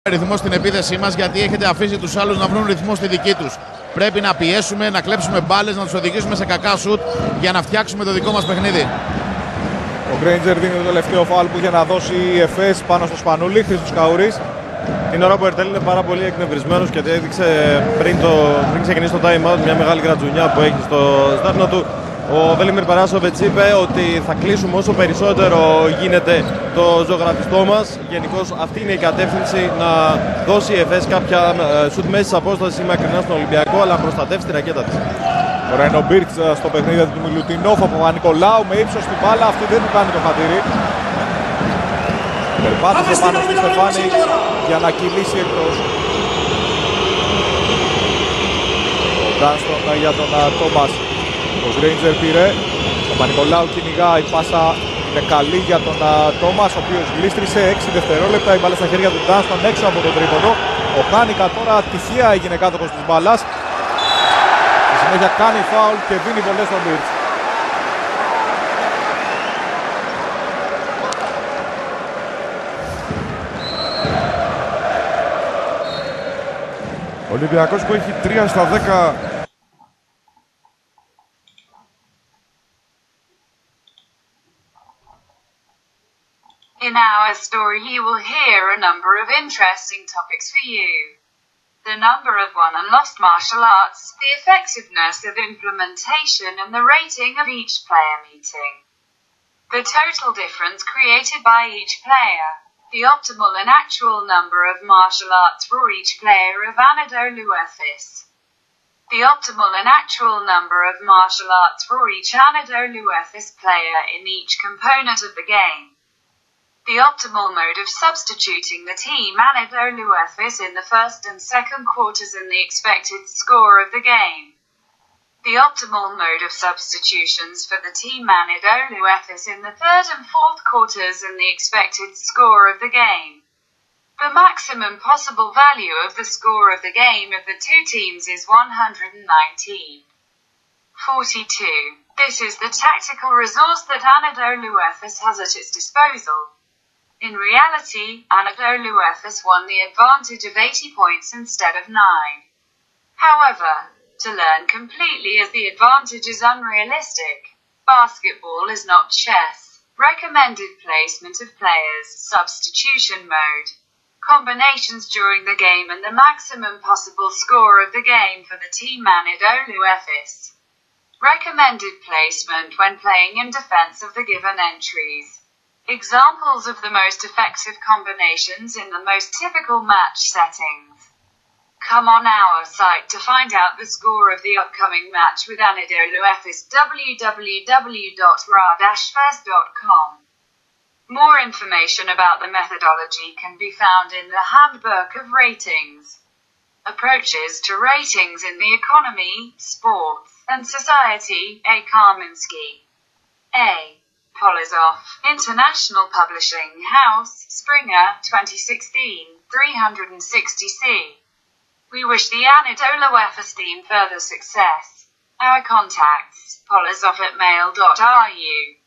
ρυθμό στην επίθεσή μας, γιατί έχετε αφήσει τους άλλους να βρουν ρυθμό στη δική τους. Πρέπει να πιέσουμε, να κλέψουμε μπάλες, να τους οδηγήσουμε σε κακά σουτ για να φτιάξουμε το δικό μας παιχνίδι. Ο Granger δίνει το τελευταίο φάουλ που είχε να δώσει η ΕΦΕΣ πάνω στο Σπανούλη, Χρήστος Καούρης. Την ώρα που ο Ερτέλ είναι πάρα πολύ εκνευρισμένος και έδειξε πριν ξεκινήσει το time out μια μεγάλη γρατζουνιά που έχει στο στάρνο του. Ο Βέλιμιρ Παράσοβιτς είπε ότι θα κλείσουμε όσο περισσότερο γίνεται το ζωγραφιστό μας. Γενικώς αυτή είναι η κατεύθυνση, να δώσει η ΕΦΕΣ κάποια σουτ μέσης απόστασης ή μακρινά στον Ολυμπιακό, αλλά να προστατεύσει την ρακέτα της. Ο Ρένο Μπίρτς στο παιχνίδι του Μιλουτινόφ από Παπα-Νικολάου με ύψος στην μπάλα, αυτή δεν του κάνει το χατήρι. Περπάτησε πάνω στη Στεφάνη για να κυλήσει εκτός. Ο Ντάνστον για τον Τόμας. Ο Γκρέιντζερ πήρε. Ο Παπα-Νικολάου κυνηγά, η πάσα είναι καλή για τον Τόμας, ο οποίος γλίστρισε 6 δευτερόλεπτα. Η μπάλα στα χέρια του Ντάνστον έξω από τον τρίποντο. Ο Χάνικα τώρα τυχαία έγινε κάτοχος της μπάλας. Στη συνέχεια κάνει φάουλ και δίνει βολές στον Μπίρτς. Ο Ολυμπιακός που έχει 3 στα 10. In our story you will hear a number of interesting topics for you. The number of won and lost martial arts, the effectiveness of implementation and the rating of each player meeting. The total difference created by each player. The optimal and actual number of martial arts for each player of Anadolu Efes. The optimal and actual number of martial arts for each Anadolu Efes player in each component of the game. The optimal mode of substituting the team Anadolu Efes in the first and second quarters and the expected score of the game. The optimal mode of substitutions for the team Anadolu Efes in the third and fourth quarters and the expected score of the game. The maximum possible value of the score of the game of the two teams is 119.42. This is the tactical resource that Anadolu Efes has at its disposal. In reality, Anadolu Efes won the advantage of 80 points instead of 9. However, to learn completely as the advantage is unrealistic. Basketball is not chess. Recommended placement of players, substitution mode, combinations during the game and the maximum possible score of the game for the team Anadolu Efes. Recommended placement when playing in defense of the given entries. Examples of the most effective combinations in the most typical match settings. Come on our site to find out the score of the upcoming match with Anadolu Efes, www.ra-fes.com. More information about the methodology can be found in the Handbook of Ratings. Approaches to ratings in the economy, sports, and society, A. Karminski. A. Polizov, International Publishing House, Springer, 2016, 360C. We wish the Anadolu Efes team further success. Our contacts, polizov@mail.ru.